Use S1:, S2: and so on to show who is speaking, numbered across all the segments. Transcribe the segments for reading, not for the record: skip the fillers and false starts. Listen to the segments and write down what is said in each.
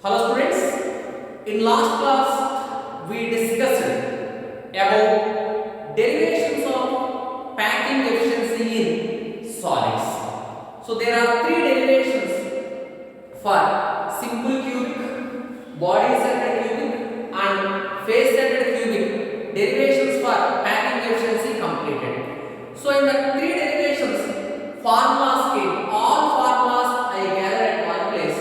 S1: Hello students, in last class we discussed about derivations of packing efficiency in solids. So there are three derivations for simple cubic, body-centered cubic and face-centered cubic. Derivations for packing efficiency completed. So in the three derivations, formulas came. All formulas I gathered at one place.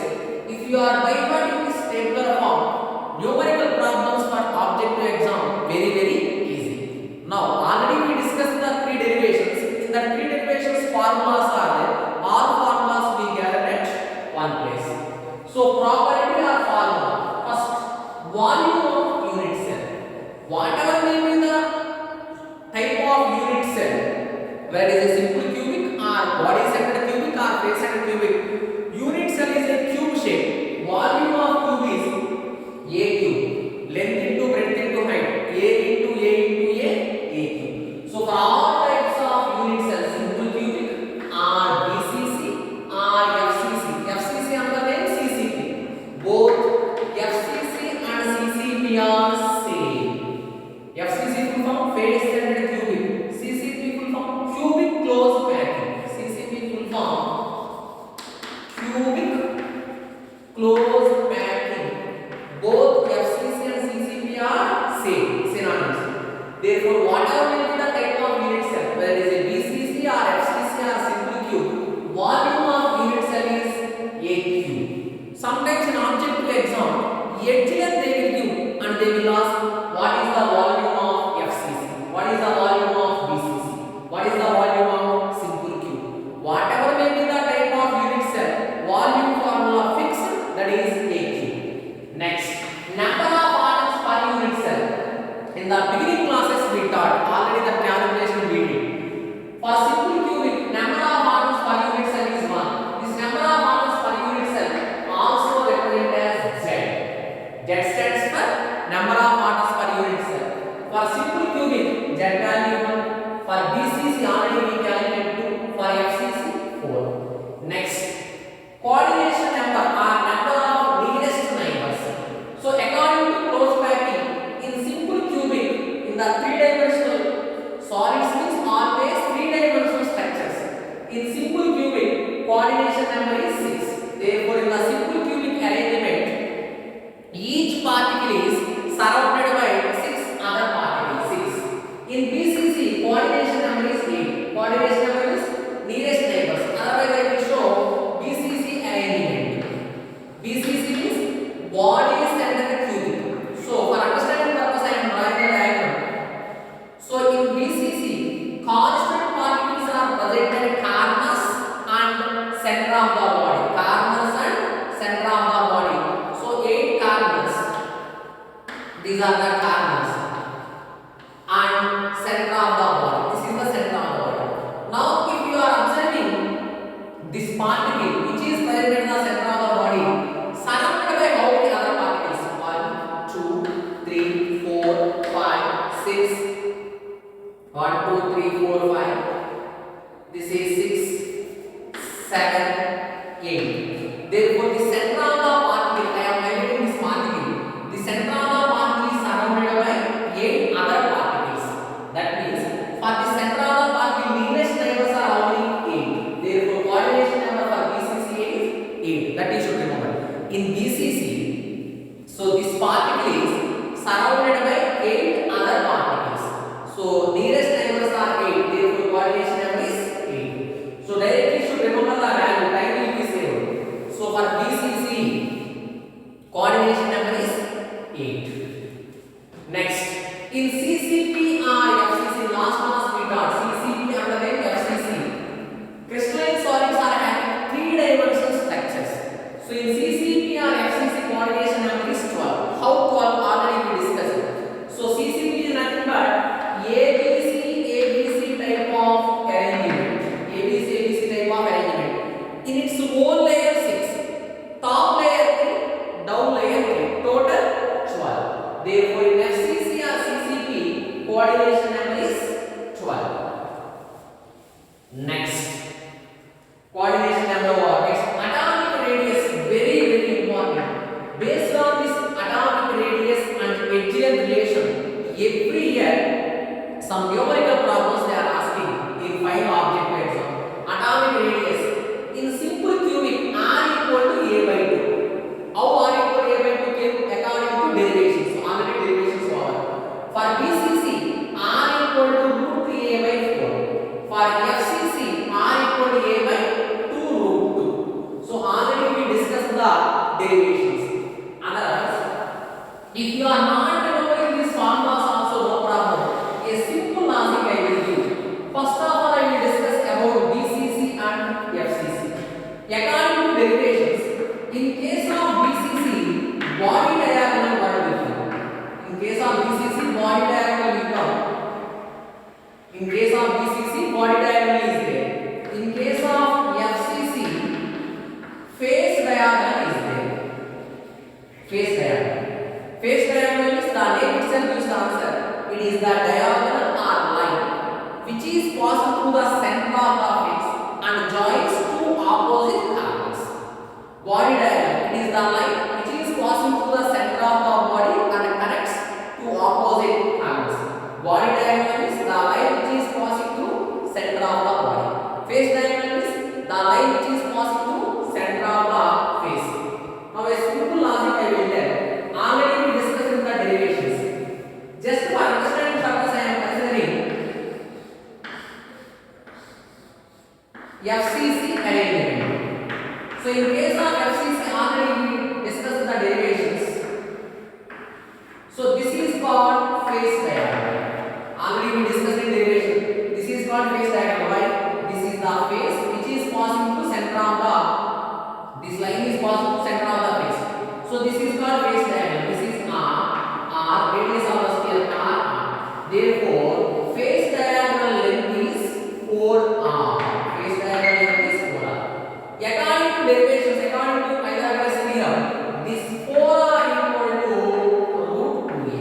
S1: If you are by heart in this tabular form, numerical problems for objective exam very easy. Now already we discussed the three derivations. In the three derivations formulas are there. All formulas we gathered at one place. So property or formula. First, volume of unit cell. Whatever may be the type of unit cell, whether it is a simple cubic or body-centered cubic or face-centered cubic, unit cell is a cube shape. Volume of cube is A cube. Length into breadth into height. A into A cube. So for all types of unit cells, simple cubic or BCC or FCC. FCC under name CCP. Both FCC and CCP are same. FCC full form face-centered cubic. CCP full form cubic closed packing. CCP full form cubic closed packing. Both FCC and CCP are same, synonyms. Therefore, whatever will be the type of unit cell, whether it is a BCC or FCC or simple cube, volume of unit cell is A cube. Sometimes in objective exam, HL they will give and they will ask what is the volume of FCC, what is the volume of BCC, what is the volume of simple cube. Whatever may be the type of unit cell, volume formula fixed, that is A cube. Next, number of atoms per unit cell. In the beginning classes we taught, already the calculation we did. For simple cubic, number of atoms per unit cell is 1. This number of atoms per unit cell also represented as Z. Z stands for number of atoms per unit cell. For simple cubic, Z value 1. For BCC already we calculated 2. For FCC 4. Next, coordination number or number of nearest neighbors. So according to closed packing, in simple cubic, in the three-dimensional solids means always three-dimensional structures. In simple cubic, coordination number is 6. Therefore, in the simple cubic arrangement, each particle is surrounded by 6 other particles. 6. In BCC, coordination number is 8. Coordination number is nearest neighbors. Otherwise, I will show BCC arrangement. BCC means body-centered cubic. So, for understanding purpose, I am drawing a diagram. So, in BCC, constant particles are present at corners and center of the body. Corners and center of the body. So, 8 corners. These are the corners and center of the body. This is the center of the body. Now, if you are observing this particle which is present in the center of the body, surrounded by how many other particles? 1, 2, 3, 4, 5, 6. 1, 2, 3, 4, 5. This is 6, 7, 8. Therefore, the center of the particle, I am highlighting this particle. The center of the particle is surrounded by 8 other particles. That means, for the center of the particle, nearest neighbors are only 8. Therefore, coordination number for BCC is 8. That you should remember. In BCC, so this particle is surrounded by 8 other particles. So, nearest neighbors are 8. Therefore, coordination number is 8. So, directly should remember the value. Time will be saved. So, for BCC, coordination number is 8. Next, in CCP or FCC, last class we taught CCP under name FCC. Crystalline solids are having 3-dimensional structures. So, in CCP or FCC, coordination number is 12. How 12? Already we discussed. So, CCP is nothing but ABC type of arrangement. ABC type of arrangement. In its whole layer 6, top layer 3, down layer 3, total 12. Therefore, in FCC or CCP, coordination number is 12. Next, coordination number 1. Next, atomic radius, very important. Based the name itself gives the answer. It is the diagonal or line which is passed through the center of the face and joins two opposite angles. Body diagonal. It is the line which is passing through the center of the body and connects two opposite angles. Body diagonal is the line which is passing through center of the body. Face diagonal is the line which is passing through center of the face. Now a simple logic I will tell. Already we discussed in the derivations. Just for understanding purpose I am considering FCC arrangement. So in case of FCC already we discussed the derivations. So this is called face diagonal. Already we discussed in derivation. This is called face diagonal. Why? This is the face which is passing through center of the. This line is passing through center of the face. So this is called face diagonal. This is R radius of the sphere R. Therefore, face diagonal length is 4R. Face diagonal length is 4R. According to derivations, according to Pythagoras theorem, this 4R equal to root 2A.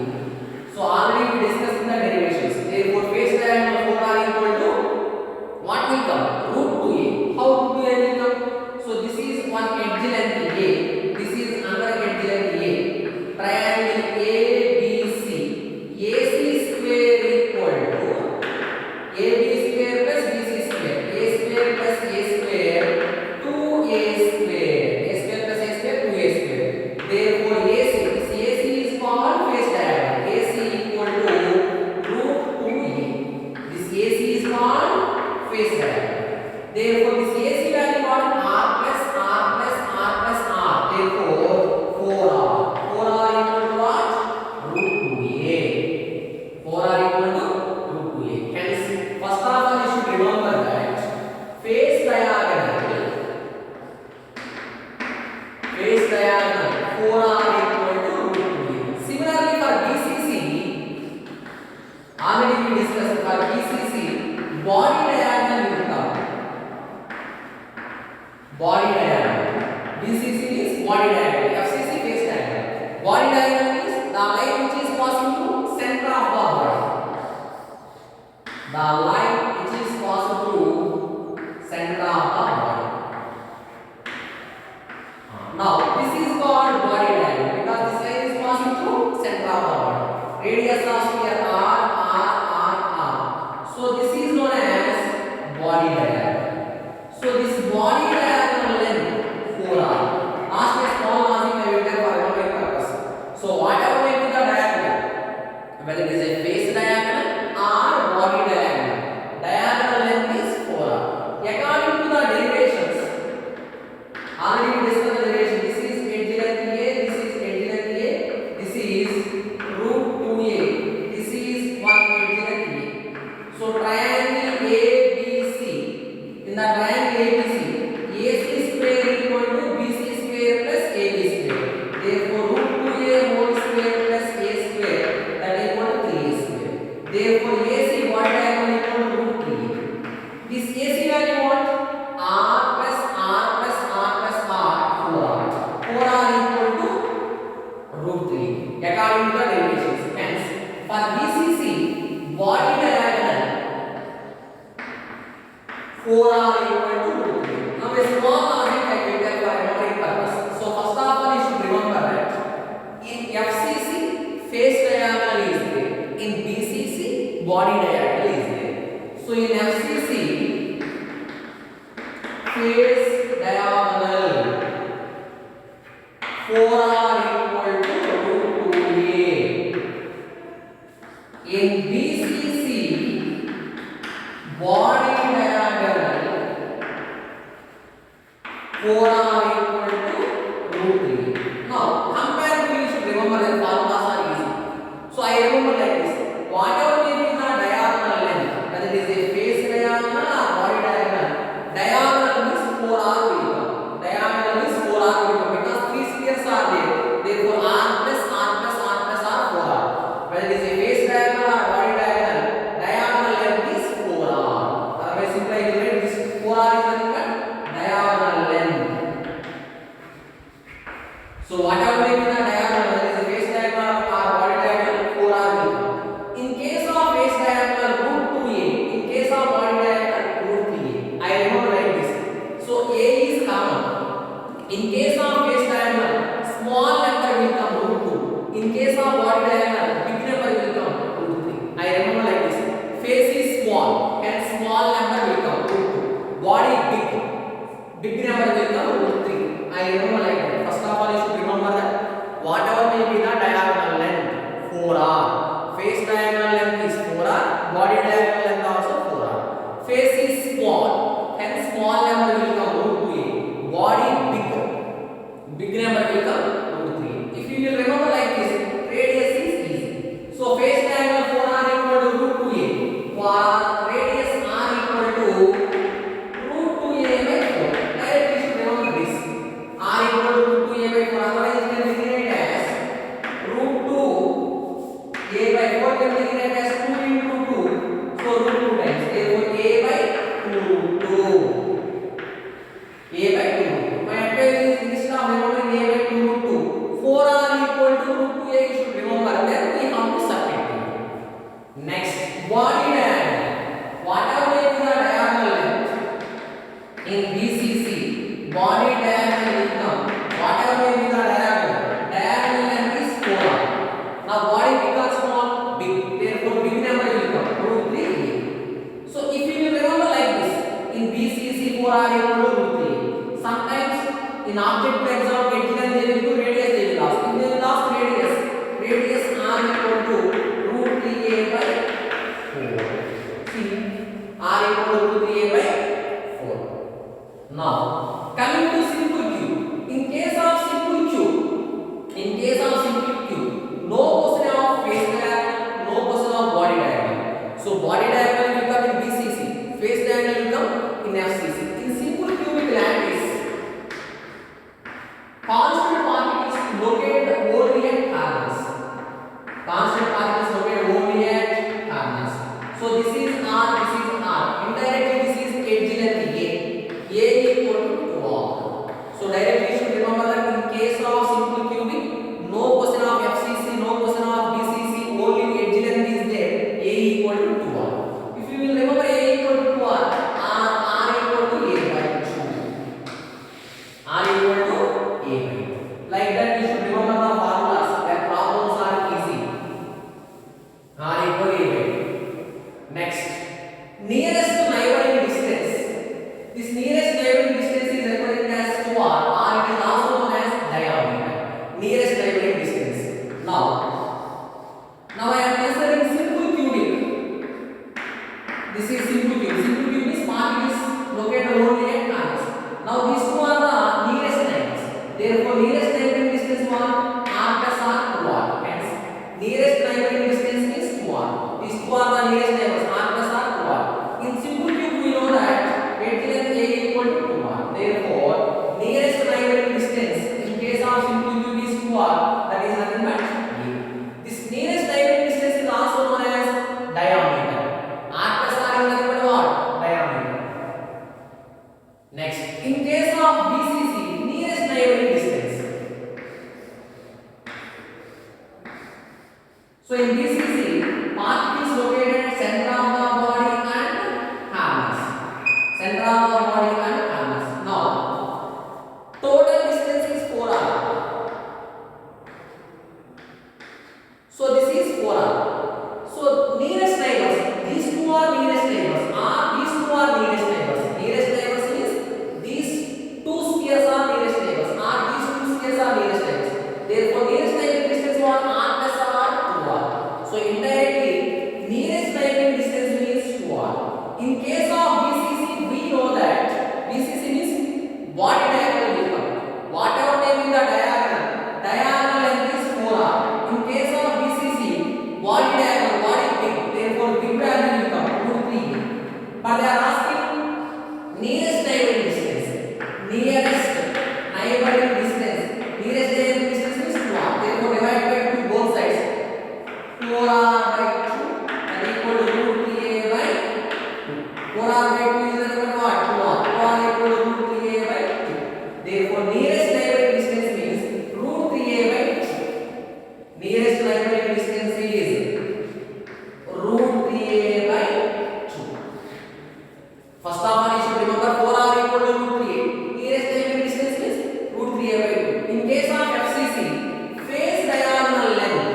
S1: So already we discussed in the derivations. Therefore, face diagonal 4R equal to what will come? Root 2A. How root 2A will come? So this is one edge length A. This is another edge length A. Triangle ABC. AC square equal to AB square plus BC square. A square plus A square 2A square. A square plus A square 2A square. Therefore AC, this AC is called face diagonal. AC equal to root 2A. This AC is called face diagonal. Therefore this AC value what? R plus R plus R plus R. Therefore 4R. 4R equal to what? Root 2A. 4R equal to root 2A. Hence, first of all you should remember that face diagonal 4R equal to root 2A. Similarly for BCC, already we discussed for BCC, body diagonal will come. Body diagonal. BCC is body diagonal. FCC face diagonal. Body diagonal is the line which is passing through center of the body. The line which is passing through center of the body. Now this is called body diagonal because this line is passing through center of the body. Radius of sphere R. So this is known as body diagonal. So this body diagonal length 4R. Last a small logic I will tell for remembering purpose. So whatever may be the diagonal, whether it is a face diagonal or body diagonal, diagonal length is 4R. According to the derivations, already we discussed the derivation. This is edge length A, this is edge length A, this is root 2A, this is one edge length A. So triangle ABC. In the triangle ABC, AC square equal to BC square plus AB square. Therefore, root 2A whole square plus A square that equal to 3A square. Therefore, AC body diagonal equal to root 3A. This AC value what? R plus R plus R plus R 4R. 4R equal to root 3 according to the derivations. Hence, for BCC body diagonal 4R equal to root 3. Now a small logic I will tell for remembering purpose. So first of all you should remember that in FCC face diagonal is there. In BCC body diagonal is there. So in FCC face diagonal 4R equal to root 2A. In BCC body diagonal 4R equal to root 3. Now compare to you should remember that formulas are easy. So I remember like this. Whatever may be the diagonal length, whether it is a face diagonal or body diagonal, diagonal means 4R will come. Diagonal means 4R will come because three spheres are there. Therefore R plus R plus R plus R 4R. Whether it is a face diagonal or body diagonal, diagonal length is 4R. Otherwise simply I will write this 4R is nothing but diagonal length. In BCC, body diagonal will come. Whatever may be the diagonal, diagonal length is 4r. Now body becomes small, big. Therefore, big number will come. Root 3a. So if you will remember like this, in BCC 4r equal to root 3a. Sometimes in object exam, edge length they will do, radius they will ask. If they will ask radius, radius r equal to root 3a by 4. See, r equal to root 3a by 4. Now, coming to simple cube. In case of simple cube, no question of face diagonal, no question of body diagonal. So body diagonal will come in BCC, face diagonal will come in FCC. In simple cubic lattice, constant particles located only at corners. Constant particles located only at corners. So this is R, this is R. Indirectly this is edge length A. A equal to 2R. So directly you should remember that in case of simple cubic, no question of FCC, no question of BCC, only edge length is there. A equal to 2R. If you will remember A equal to 2R, R equal to A by 2. R equal to A by 2. Like that you should remember the formulas. That problems are easy. R equal to A by 2. Next, nearest neighboring distance. This nearest neighboring distance is represented as 2r, or it is also known as diameter. Nearest neighboring distance. Now I am considering simple cubic. This is simple cube. Simple cube is particles located only at corners. Now these two are the nearest neighbors. Therefore, nearest neighboring distance is r plus r 2r. Hence, nearest neighboring distance is 2r. These two are the nearest neighbors, r plus r 2r. In simple cube, we know that edge length A equal to 2r. Therefore, nearest neighboring distance in case of simple cube is 2r. That is nothing but A. This nearest neighboring distance is also known as diameter. R plus r is nothing but what? Diameter. Next, in case of BCC, nearest neighboring distance. So in BCC, particles located at center of the body and corners. Center of the body and corners. Now, total distance is 4r. So this is 4r. So nearest neighbors, these two are nearest neighbors. These two are nearest neighbors. Nearest neighbors is these two spheres are nearest neighbors. These two spheres are nearest neighbors. Therefore, nearest neighboring distance was r plus r 2r. So indirectly, nearest neighboring distance means 2r. In case of BCC, we know that BCC means body diagonal will come. Whatever may be the diagonal, diagonal length is 4r. In case of BCC, body diagonal, body big, therefore big value will come, root 3. But they are asking nearest neighboring distance. Nearest neighboring distance. Nearest neighboring distance is 2r. Therefore divide by 2 both sides. 4r by 2 and equal to root 3a by 2. 4r by 2 is nothing but what? 2r. 2r equal to root 3a by 2. Therefore, nearest neighboring distance means root 3a by 2. Nearest neighboring distance is root 3a by 2. First of all, you should remember 4r equal to root 3a. Nearest neighboring distance is root 3a by 2. In case of FCC, face diagonal length.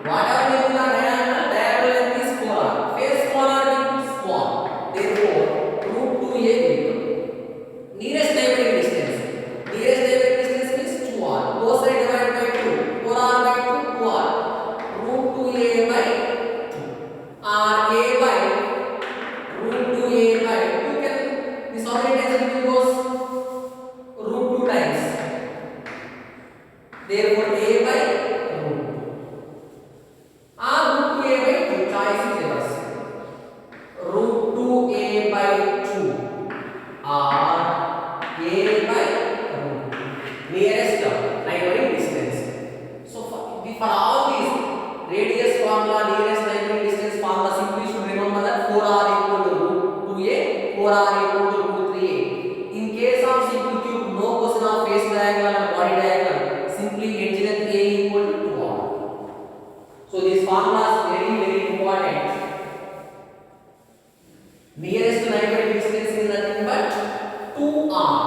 S1: Whatever may be the diagonal length is 4r. Face 4r means 4. Therefore, root 2a will come. Nearest neighboring distance. Nearest neighboring distance means 2r. Both sides divided by 2. 4r by 2, 2r. Root 2a by 2. R a by root 2a by 2 can. This how many times it goes? Root 2 times. Therefore, a by root 2. Root 2a by 2. Choice is yours. Root 2a by 2. R a by root 2. Nearest neighboring distance. So for all these radius formula, nearest neighboring distance formula, simply should remember that 4r equal to root 2a, 4r equal to root 3a. In case of simple cube, no question of face diagonal or body diagonal. Simply edge length a equal to 2r. So this formula is very important. Nearest neighboring distance is nothing but 2R.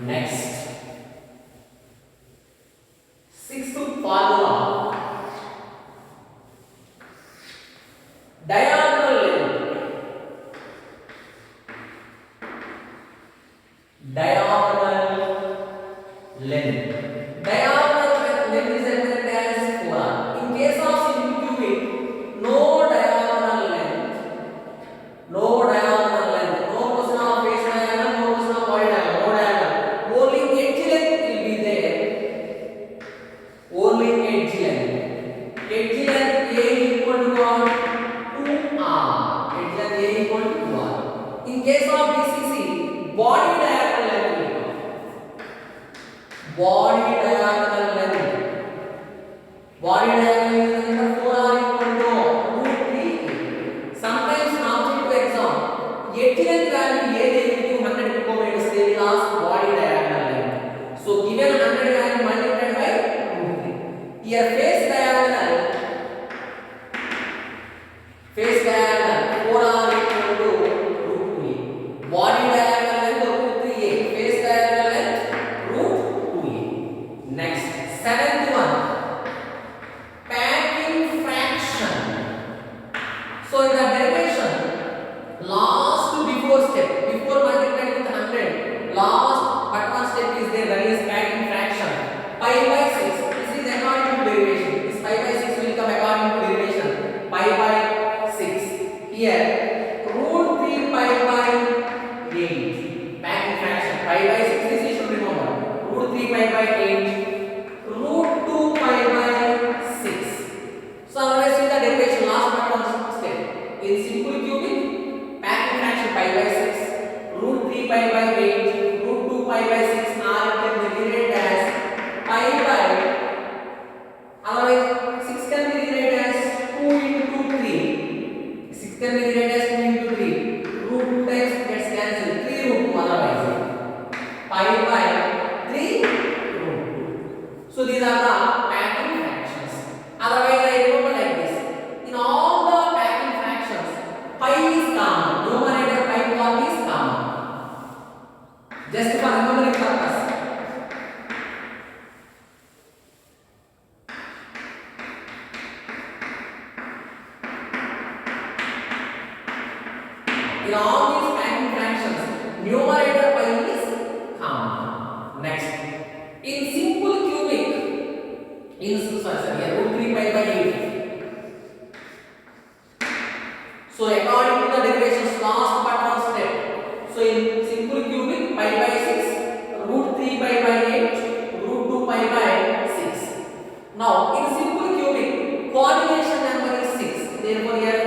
S1: Next, sixth formula, diagonal length. Diagonal length. Diagonal length is represented as 4R. In case of simple cubic, no diagonal length. No diagonal length. No question of face diagonal, no question of body diagonal. No diagonal. Only edge length will be there. Only edge length. Edge length A equal to what? 2R. Edge length A equal to 2R. In case of BCC, body diagonal length will come. Body diagonal length. Body diagonal length is 4R equal to root 3. Sometimes in objective exam, edge length value A they will give 100 kilometers. They will ask body diagonal length. So given 100 value multiplied by root 3. Here face diagonal. Face diagonal 4R equal to root 2A. Body diagonal length root 3A. Face diagonal length root 2A. Next, seventh one, packing fraction. So in the derivation, last before step, before multiplying with 100, last but one step is there, that is packing fraction. Pi by 6. This is according to derivation. This pi by 6 will come according to derivation. Pi by 6. Here, root 3 pi by 8. Packing fraction. Pi by 6, this you should remember. Root 3 pi by 8. Root 2 pi by 6. So now let's see the derivation, last but one step. In simple cubic, packing fraction pi by 6. Root 3 pi by 8. Root 2 pi by 6 are rewritten as pi by. Otherwise, 6 can be rewritten as 2 into 3. 6 can be rewritten as 2 into 3. Root 2 times gets cancelled. 3 root 2 otherwise. Pi by 3 root 2. So these are the packing fractions. Otherwise, I remember like this. In all the packing fractions, pi is common. Numerator pi form is common. Just for remembering purpose. In all these packing fractions, numerator pi is common. Next, in simple cubic, here root 3 pi by 8. So according to the derivations, last but one step. So in simple cubic, pi by 6, root 3 pi by 8, root 2 pi by 6. Now in simple cubic, coordination number is 6. Therefore here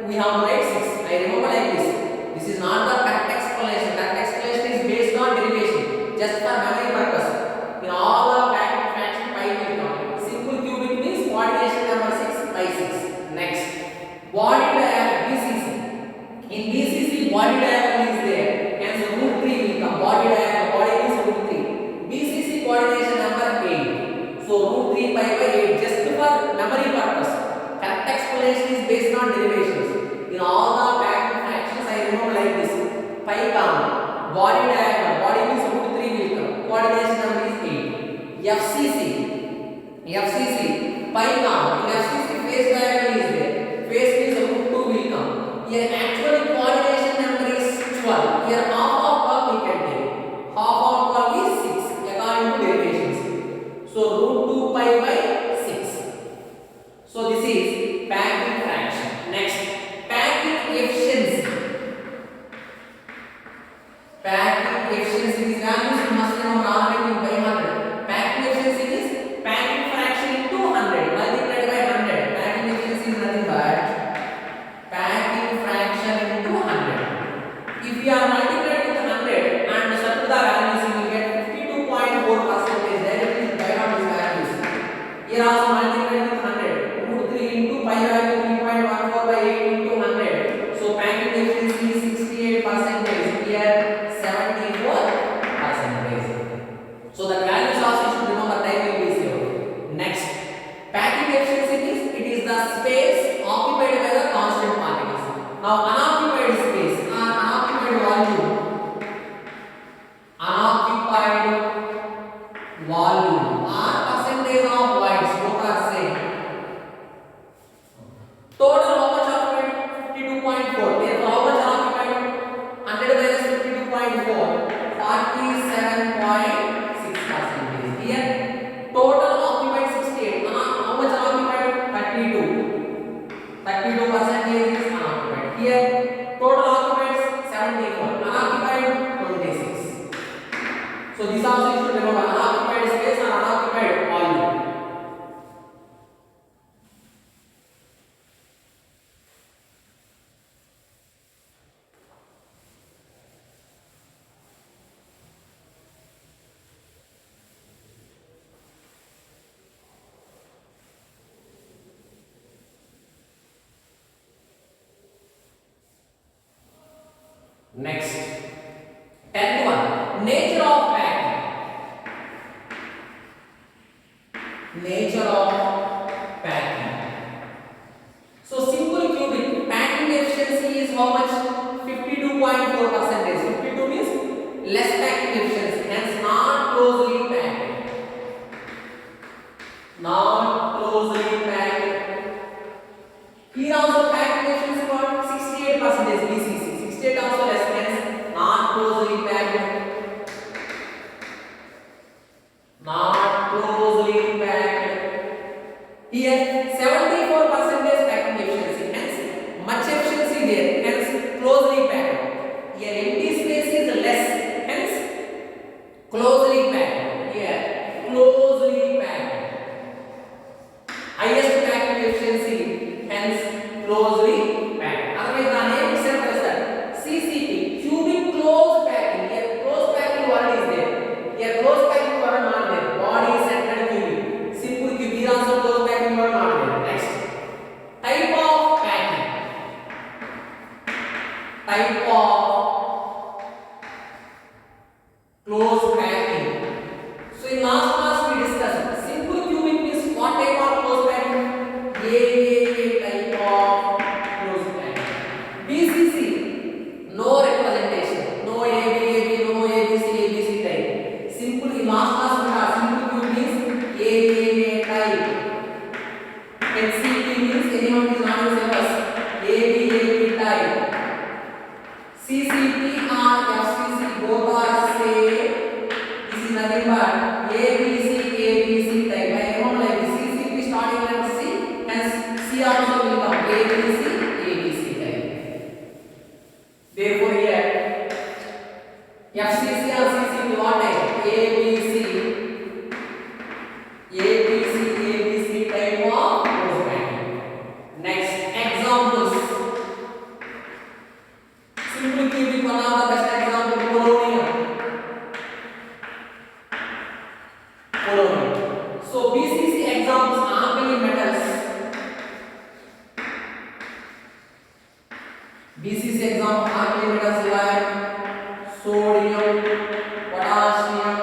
S1: we have to write 6. I remember like this. This is not the correct explanation. Correct explanation is based on derivation, just for memory purpose. In all the packing fraction, pi will come. Simple cubic means coordination number 6 by 6. Next, body diagonal BCC. In BCC, body diagonal is there, and so root 3 will come. Body diagonal, body is root 3. BCC coordination number 8. So root 3 pi by 8, just for memory purpose. Correct explanation is based on derivations. In all the packing fractions, I remember like this. Pi common. Body diagonal. Body means root 3 will come. Coordination number is 8. FCC. Pi common. In FCC, face diagonal is there. Face means root 2 will come. Here actually coordination number is 12. Here half of 12 we can take. Half of 12 is 6 according to derivations. So root 2 pi by 6. So this is packing fraction. Next, packing efficiency. Packing efficiency, these values you must remember already by 100. Packing efficiency is packing fraction into 100 multiplied by 100. Packing efficiency is nothing but packing fraction Here total occupied 74, unoccupied 26. So this also you should remember, unoccupied space and unoccupied volume. Next, 10th one, nature of packing. Nature of packing. So simple cubic packing efficiency is how much? 52.4%. 52 means less packing efficiency, hence not closely packed. Not closely packed. Here also packing efficiency what? 68% BCC. 68 also less, hence not closely packed. Not closely packed. Here 74% packing efficiency, hence much efficiency there, hence closely packed. Here empty space is less, hence closely packed. Here closely packed. Highest packing efficiency, hence closely packed. Otherwise the name itself is that CCP, cubic closed packing. Here closed packing word is there. Here closed packing word not there. Body centered cubic. Simple cubic. Here also closed packing word not there. Next, type of packing. Type of closed packing. So in last class we discussed simple cubic means what type of closed packing? A type of closed packing. BCC, no representation, no AB, no ABC type. Simple in last class we have simple cube means A type. HCP means anyone is not the same as AB type. CCP and FCC both are same. This is nothing but ABC type. I know like CCP starting letter C, hence C also will come ABC type. Therefore here FCC and CCP what type? ABC type of closed packing. Next, examples. Simple cubic, one of the best example, polonium. So BCC examples alkali metals. BCC example alkali metals like sodium, potassium,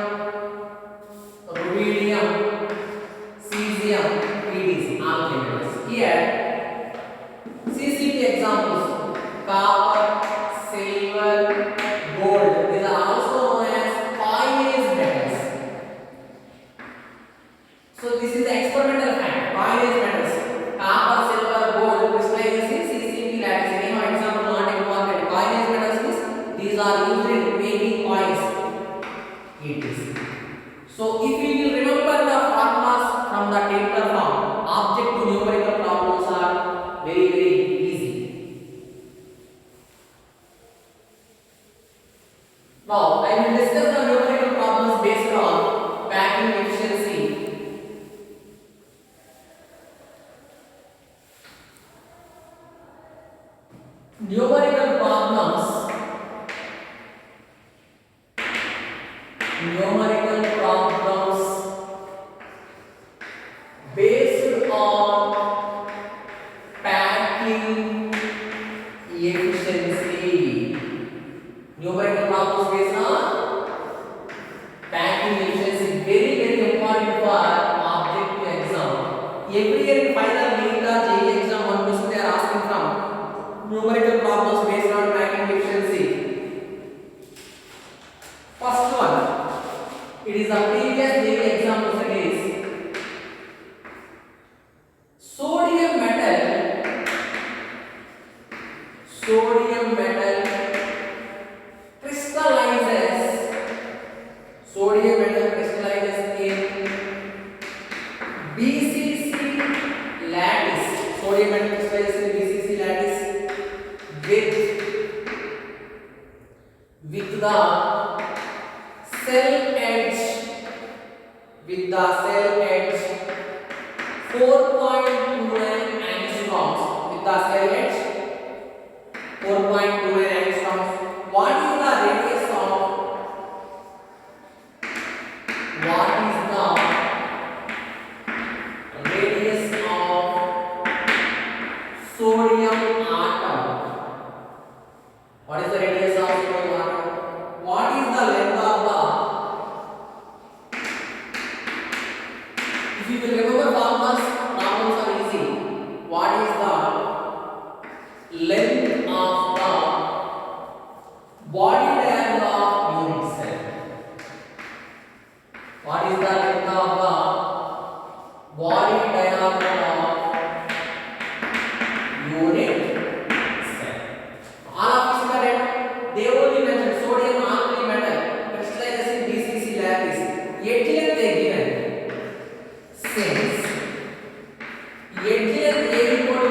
S1: rubidium, cesium, EDC, alkali metals. Here CCP examples copper, silver, gold. These are also known as coinage metals. So this is the experimental fact. Coinage metals, copper, silver, gold, crystallizes in CCP lattice. Any example not important. Coinage metals means these are used in making coins. ETC. So if you will remember the formulas from the tabular form, object to numerical problems are very easy. Now I will discuss the numerical problems based on packing efficiency. Numerical problems based on packing efficiency. Numerical problems based on packing efficiency, very important for objective exam. Every year in final NEET or JEE exam, one question they are asking from numerical problems based on packing efficiency. First one, it is a previous JEE exam question is sodium metal crystallizes in BCC lattice. Sodium metal crystallizes in BCC lattice very the cell edge, 4.29 angstroms, with the cell edge 4.29 angstroms. What is the radius of sodium atom? What is the radius of sodium atom? What is the length of the, if you will remember formulas, problems are easy. What is the length of the body diameter of unit cell? What is the length of the body diameter of unit cell? All of this correct. They only mentioned sodium alkali metal crystallizes in BCC lattice. Edge length they given. Since edge length A equal to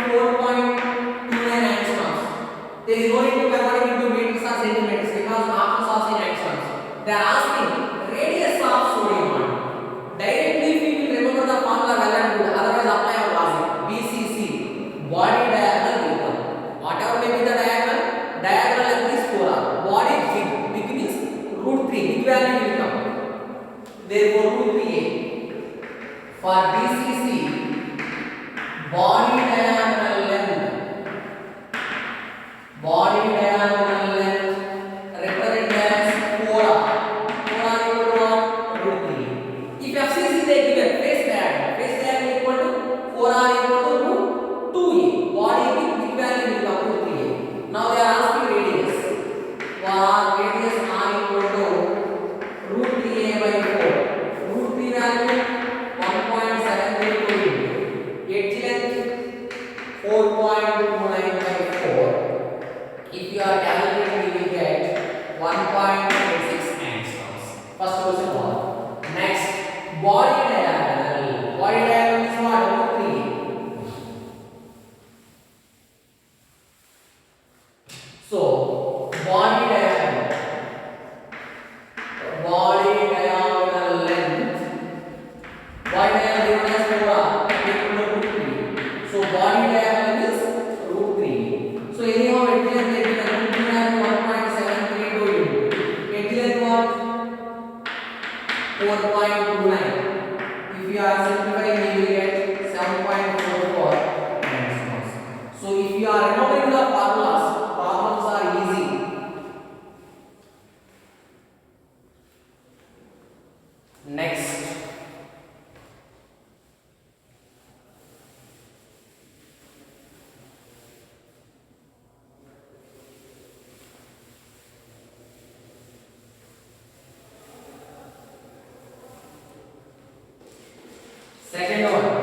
S1: 4.29 angstroms, there is no need to convert it into meters or centimeters because options are in angstroms. They are asking radius of sodium atom. Directly we will remember the formula well and good. Otherwise apply our logic. BCC, body diagonal will come. Whatever may be the diagonal length is 4r. Body big means root 3. Big value will come. Therefore root 3a. For BCC, body diagonal length represented as 4r. 4r equal to what? Root 3. If FCC they given face diagonal equal to 4r equal to root 2a. Body big value will come root 3a. Now they are asking radius. For radius r equal to root 3a by 4. Root 3 value 1.732. Edge length 4.29 by 4. If you are calculating, you will get 1.86 angstroms. First question one. Next, body diagonal. Body diagonal is what? Root 3. So, body diagonal length. Body diagonal given as 4r equal to root 3. So, body diagonal is root 3. So, anyhow, edge length they given root 3 value 1.732 into edge length what? 4.29. If you are simplifying, you will get 7.44 angstroms. So, if you are remembering the formulas, problems are easy. Next, second one.